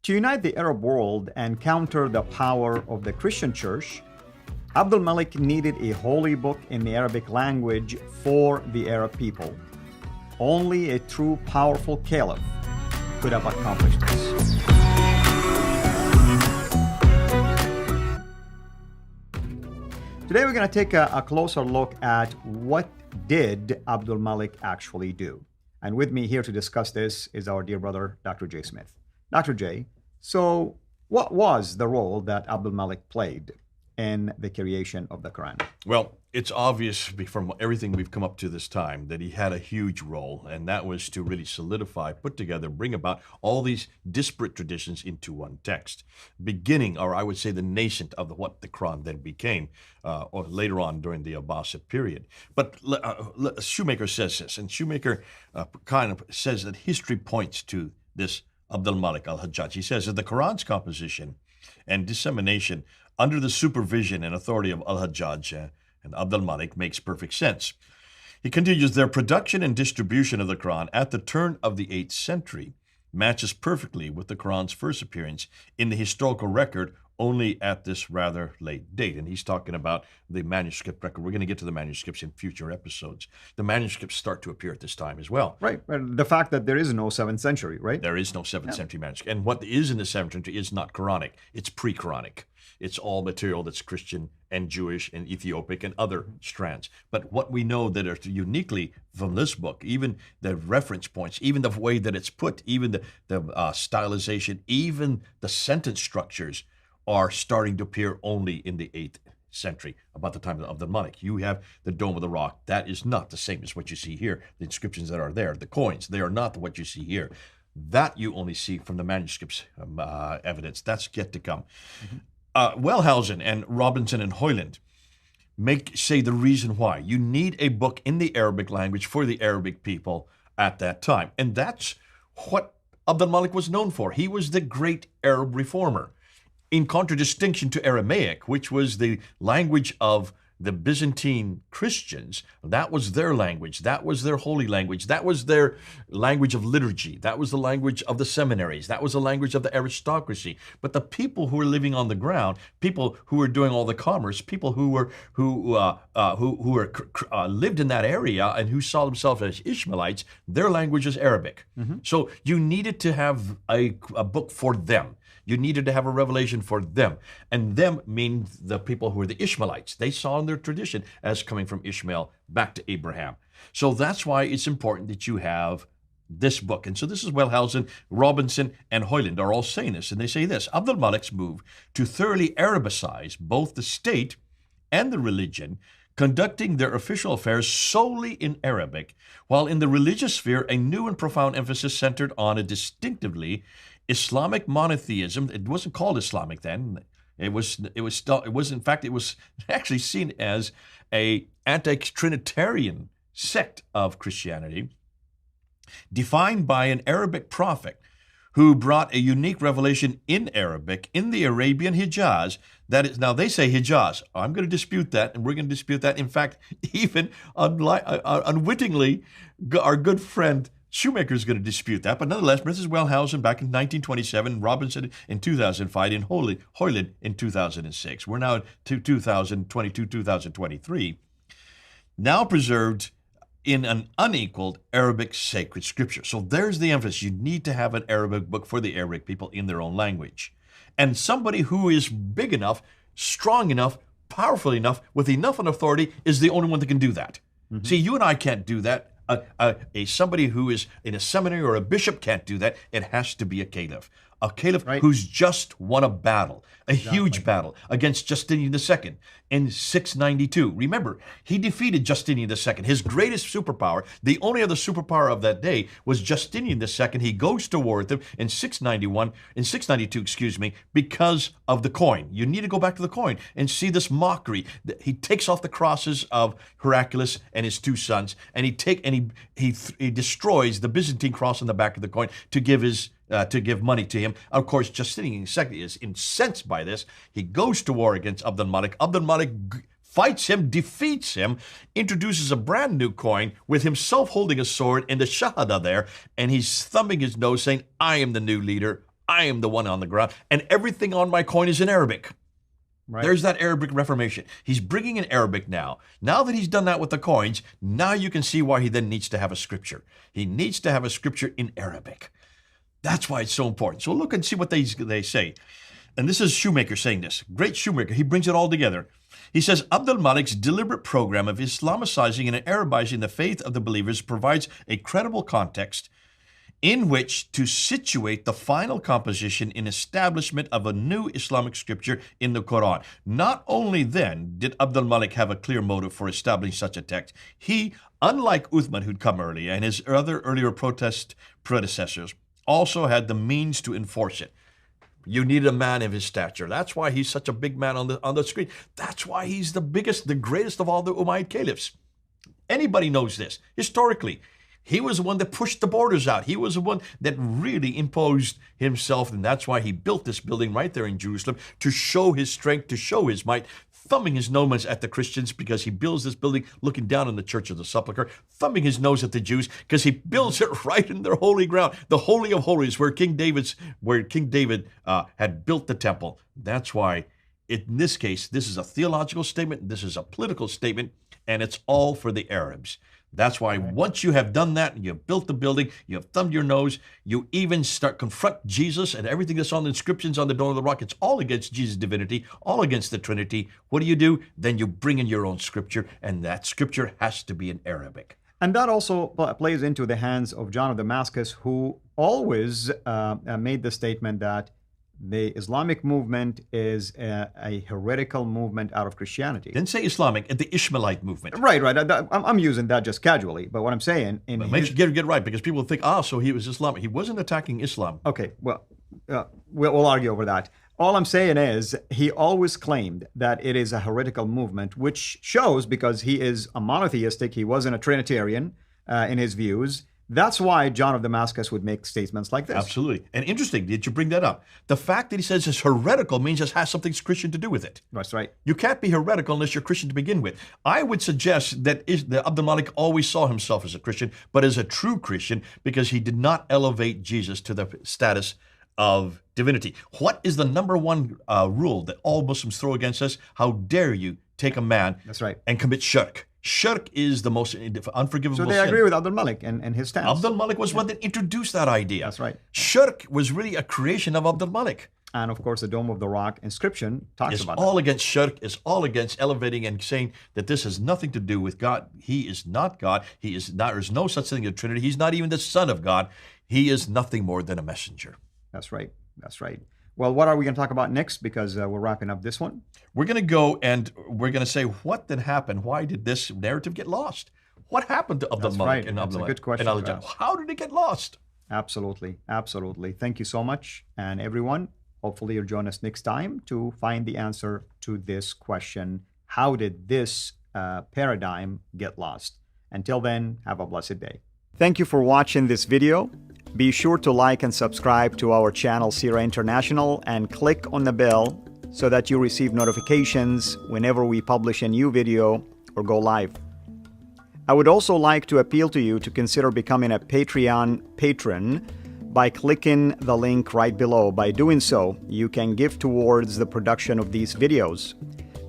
To unite the Arab world and counter the power of the Christian church, Abd al Malik needed a holy book in the Arabic language for the Arab people. Only a true powerful caliph could have accomplished this. Today we're going to take a closer look at what did Abd al Malik actually do. And with me here to discuss this is our dear brother, Dr. J. Smith. Dr. J, so what was the role that Abd al Malik played in the creation of the Quran? Well, it's obvious from everything we've come up to this time that he had a huge role, and that was to really solidify, put together, bring about all these disparate traditions into one text, beginning, or I would say the nascent of what the Quran then became, or later on during the Abbasid period. But Shoemaker says this, and Shoemaker kind of says that history points to this Abd al Malik al-Hajjaj. He says that the Quran's composition and dissemination under the supervision and authority of al-Hajjaj and Abd al Malik makes perfect sense. He continues, their production and distribution of the Quran at the turn of the 8th century matches perfectly with the Quran's first appearance in the historical record only at this rather late date. And he's talking about the manuscript record. We're going to get to the manuscripts in future episodes. The manuscripts start to appear at this time as well. Right. The fact that there is no 7th century, right? There is no 7th century manuscript. And what is in the 7th century is not Quranic. It's pre-Quranic. It's all material that's Christian and Jewish and Ethiopic and other strands. But what we know that are uniquely from this book, even the reference points, even the way that it's put, even the stylization, even the sentence structures are starting to appear only in the 8th century, about the time of the Malik. You have the Dome of the Rock. That is not the same as what you see here. The inscriptions that are there, the coins, they are not what you see here. That you only see from the manuscripts evidence. That's yet to come. Wellhausen and Robinson and Hoyland say the reason why. You need a book in the Arabic language for the Arabic people at that time. And that's what Abd al Malik was known for. He was the great Arab reformer. In contradistinction to Aramaic, which was the language of the Byzantine Christians, that was their language, that was their holy language, that was their language of liturgy, that was the language of the seminaries, that was the language of the aristocracy. But the people who were living on the ground, people who were doing all the commerce, people who lived in that area and who saw themselves as Ishmaelites, their language is Arabic. So you needed to have a book for them. You needed to have a revelation for them. And them means the people who are the Ishmaelites. They saw in their tradition as coming from Ishmael back to Abraham. So that's why it's important that you have this book. And so this is Wellhausen, Robinson, and Hoyland are all saying this. And they say this, Abd al Malik's move to thoroughly Arabicize both the state and the religion, conducting their official affairs solely in Arabic, while in the religious sphere a new and profound emphasis centered on a distinctively Islamic monotheism. It wasn't called Islamic then. It was actually seen as a anti-Trinitarian sect of Christianity, defined by an Arabic prophet who brought a unique revelation in Arabic in the Arabian Hijaz. That is, now they say Hijaz. I'm going to dispute that, and we're going to dispute that. In fact, even unwittingly, our good friend Shoemaker is going to dispute that, but nonetheless, Mrs. Wellhausen back in 1927, Robinson in 2005, and Hoyland in 2006. We're now to 2022, 2023, now preserved in an unequaled Arabic sacred scripture. So there's the emphasis. You need to have an Arabic book for the Arabic people in their own language. And somebody who is big enough, strong enough, powerful enough, with enough authority is the only one that can do that. See, you and I can't do that. Somebody who is in a seminary or a bishop can't do that. It has to be a caliph. A caliph who's just won a battle, a huge battle against Justinian II in 692. Remember, he defeated Justinian II. His greatest superpower, the only other superpower of that day, was Justinian II. He goes to war with him in 692, because of the coin. You need to go back to the coin and see this mockery. He takes off the crosses of Heraclius and his two sons, and he destroys the Byzantine cross on the back of the coin to give money to him. Of course, Justinian II is incensed by this. He goes to war against Abd al Malik. Abd al Malik fights him, defeats him, introduces a brand new coin with himself holding a sword and the Shahada there, and he's thumbing his nose saying, I am the new leader. I am the one on the ground, and everything on my coin is in Arabic. Right. There's that Arabic Reformation. He's bringing in Arabic now. Now that he's done that with the coins, now you can see why he then needs to have a scripture. He needs to have a scripture in Arabic. That's why it's so important. So look and see what they say. And this is Shoemaker saying this. Great Shoemaker. He brings it all together. He says, Abd al Malik's deliberate program of Islamicizing and Arabizing the faith of the believers provides a credible context in which to situate the final composition in establishment of a new Islamic scripture in the Qur'an. Not only then did Abd al Malik have a clear motive for establishing such a text, he, unlike Uthman, who'd come earlier, and his other earlier predecessors, also had the means to enforce it. You need a man of his stature. That's why he's such a big man on the screen. That's why he's the biggest, the greatest of all the Umayyad caliphs. Anybody knows this. Historically, he was the one that pushed the borders out. He was the one that really imposed himself, and that's why he built this building right there in Jerusalem to show his strength, to show his might, thumbing his nose at the Christians because he builds this building looking down on the Church of the Sepulchre, thumbing his nose at the Jews because he builds it right in their holy ground, the Holy of Holies, where King David had built the temple. That's why, in this case, this is a theological statement, this is a political statement, and it's all for the Arabs. That's why once you have done that and you've built the building, you have thumbed your nose, you even start confront Jesus and everything that's on the inscriptions on the Dome of the Rock. It's all against Jesus' divinity, all against the Trinity. What do? Then you bring in your own scripture, and that scripture has to be in Arabic. And that also plays into the hands of John of Damascus, who always made the statement that the Islamic movement is a heretical movement out of Christianity. Didn't say Islamic, the Ishmaelite movement. Right. I'm using that just casually, but what I'm saying... Make sure you get it right, because people think, so he was Islamic. He wasn't attacking Islam. Okay, well, we'll argue over that. All I'm saying is he always claimed that it is a heretical movement, which shows because he is a monotheistic, he wasn't a Trinitarian in his views. That's why John of Damascus would make statements like this. Absolutely. And interesting, did you bring that up? The fact that he says it's heretical means it has something Christian to do with it. That's right. You can't be heretical unless you're Christian to begin with. I would suggest that Abd al Malik always saw himself as a Christian, but as a true Christian, because he did not elevate Jesus to the status of divinity. What is the number one rule that all Muslims throw against us? How dare you take a man and commit shirk? Shirk is the most unforgivable sin. So they agree with Abd al Malik and his stance. Abd al Malik was one that introduced that idea. That's right. Shirk was really a creation of Abd al Malik. And of course, the Dome of the Rock inscription talks about that. It's all against shirk. It's all against elevating and saying that this has nothing to do with God. He is not God. He is not. There's no such thing as Trinity. He's not even the Son of God. He is nothing more than a messenger. That's right. That's right. Well, what are we going to talk about next? Because we're wrapping up this one. We're going to go and we're going to say, what did happen? Why did this narrative get lost? What happened to Abd al Malik and Abd al Good question. How did it get lost? Absolutely. Absolutely. Thank you so much. And everyone, hopefully you'll join us next time to find the answer to this question. How did this paradigm get lost? Until then, have a blessed day. Thank you for watching this video. Be sure to like and subscribe to our channel, Sira International, and click on the bell so that you receive notifications whenever we publish a new video or go live. I would also like to appeal to you to consider becoming a Patreon patron by clicking the link right below. By doing so, you can give towards the production of these videos.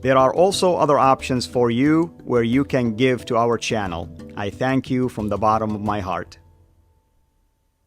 There are also other options for you where you can give to our channel. I thank you from the bottom of my heart.